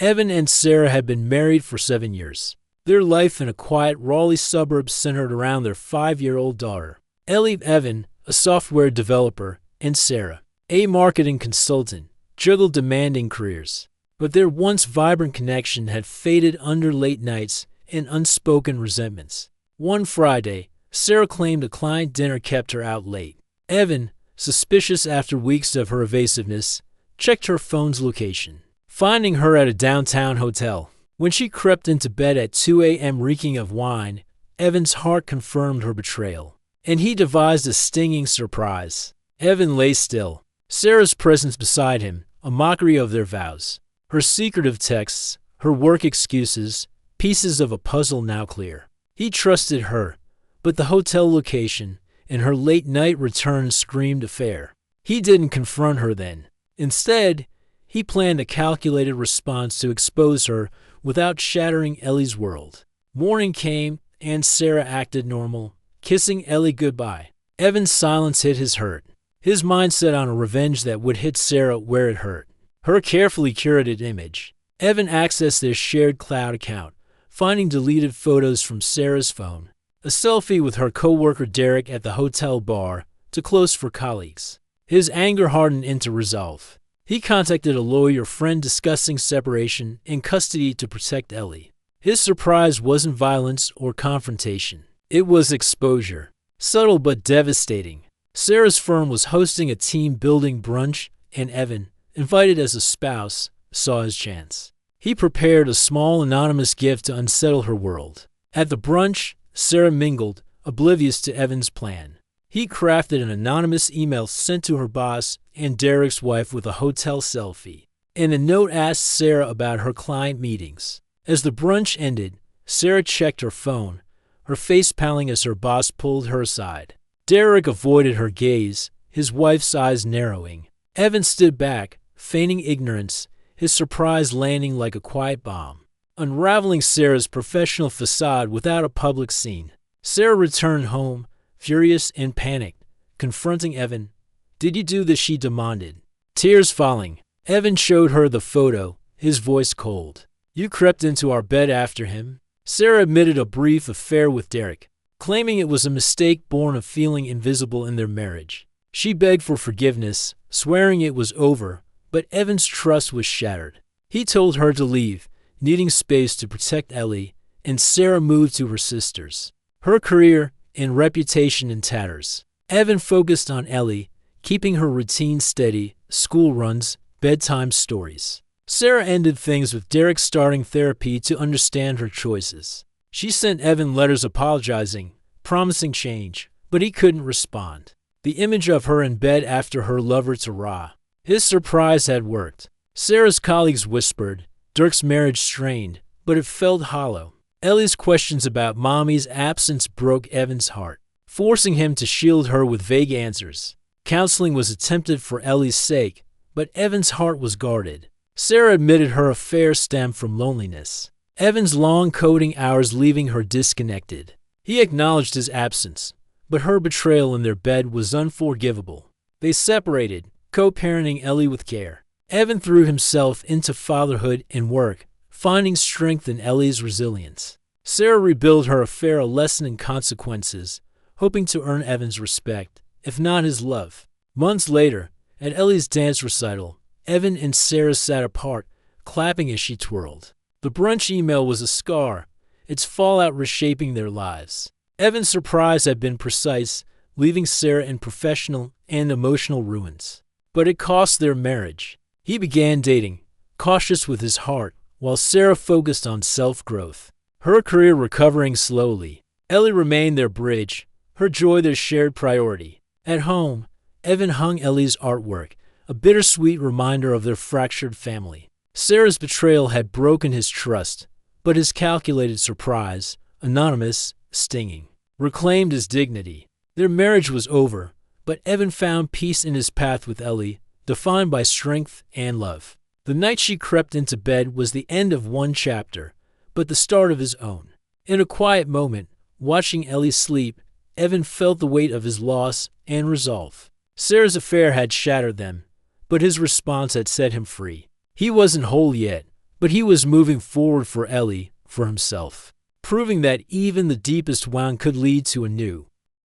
Evan and Sarah had been married for 7 years. Their life in a quiet Raleigh suburb centered around their 5-year-old daughter. Evan, a software developer, and Sarah, a marketing consultant, juggled demanding careers. But their once vibrant connection had faded under late nights and unspoken resentments. One Friday, Sarah claimed a client dinner kept her out late. Evan, suspicious after weeks of her evasiveness, checked her phone's location, finding her at a downtown hotel. When she crept into bed at 2 a.m. reeking of wine, Evan's heart confirmed her betrayal, and he devised a stinging surprise. Evan lay still, Sarah's presence beside him, a mockery of their vows. Her secretive texts, her work excuses, pieces of a puzzle now clear. He trusted her, but the hotel location and her late-night return screamed affair. He didn't confront her then. Instead, he planned a calculated response to expose her without shattering Ellie's world. Morning came, and Sarah acted normal, kissing Ellie goodbye. Evan's silence hit his hurt, his mind set on a revenge that would hit Sarah where it hurt. Her carefully curated image. Evan accessed their shared cloud account, finding deleted photos from Sarah's phone. A selfie with her co-worker Derek at the hotel bar, too close for colleagues. His anger hardened into resolve. He contacted a lawyer friend discussing separation and custody to protect Ellie. His surprise wasn't violence or confrontation. It was exposure. Subtle but devastating. Sarah's firm was hosting a team-building brunch, and Evan, invited as a spouse, saw his chance. He prepared a small anonymous gift to unsettle her world. At the brunch, Sarah mingled, oblivious to Evan's plan. He crafted an anonymous email sent to her boss and Derek's wife with a hotel selfie. And the note asked Sarah about her client meetings. As the brunch ended, Sarah checked her phone, her face paling as her boss pulled her aside. Derek avoided her gaze, his wife's eyes narrowing. Evan stood back, feigning ignorance, his surprise landing like a quiet bomb, unraveling Sarah's professional facade without a public scene. Sarah returned home, furious and panicked, confronting Evan. "Did you do this?" she demanded. Tears falling, Evan showed her the photo, his voice cold. "You crept into our bed after him." Sarah admitted a brief affair with Derek, claiming it was a mistake born of feeling invisible in their marriage. She begged for forgiveness, swearing it was over, but Evan's trust was shattered. He told her to leave, needing space to protect Ellie, and Sarah moved to her sister's. Her career and reputation in tatters. Evan focused on Ellie, keeping her routine steady, school runs, bedtime stories. Sarah ended things with Derek starting therapy to understand her choices. She sent Evan letters apologizing, promising change, but he couldn't respond. The image of her in bed after her lover to Ra. His surprise had worked. Sarah's colleagues whispered, Dirk's marriage strained, but it felt hollow. Ellie's questions about Mommy's absence broke Evan's heart, forcing him to shield her with vague answers. Counseling was attempted for Ellie's sake, but Evan's heart was guarded. Sarah admitted her affair stemmed from loneliness. Evan's long coding hours leaving her disconnected. He acknowledged his absence, but her betrayal in their bed was unforgivable. They separated, co-parenting Ellie with care. Evan threw himself into fatherhood and work, finding strength in Ellie's resilience. Sarah rebuilt her affair a lesson in consequences, hoping to earn Evan's respect, if not his love. Months later, at Ellie's dance recital, Evan and Sarah sat apart, clapping as she twirled. The brunch email was a scar, its fallout reshaping their lives. Evan's surprise had been precise, leaving Sarah in professional and emotional ruins. But it cost their marriage. He began dating, cautious with his heart, while Sarah focused on self-growth. Her career recovering slowly. Ellie remained their bridge, her joy their shared priority. At home, Evan hung Ellie's artwork, a bittersweet reminder of their fractured family. Sarah's betrayal had broken his trust, but his calculated surprise, anonymous, stinging, reclaimed his dignity. Their marriage was over, but Evan found peace in his path with Ellie, defined by strength and love. The night she crept into bed was the end of one chapter, but the start of his own. In a quiet moment, watching Ellie sleep, Evan felt the weight of his loss and resolve. Sarah's affair had shattered them, but his response had set him free. He wasn't whole yet, But he was moving forward for Ellie, for himself, proving that even the deepest wound could lead to a new,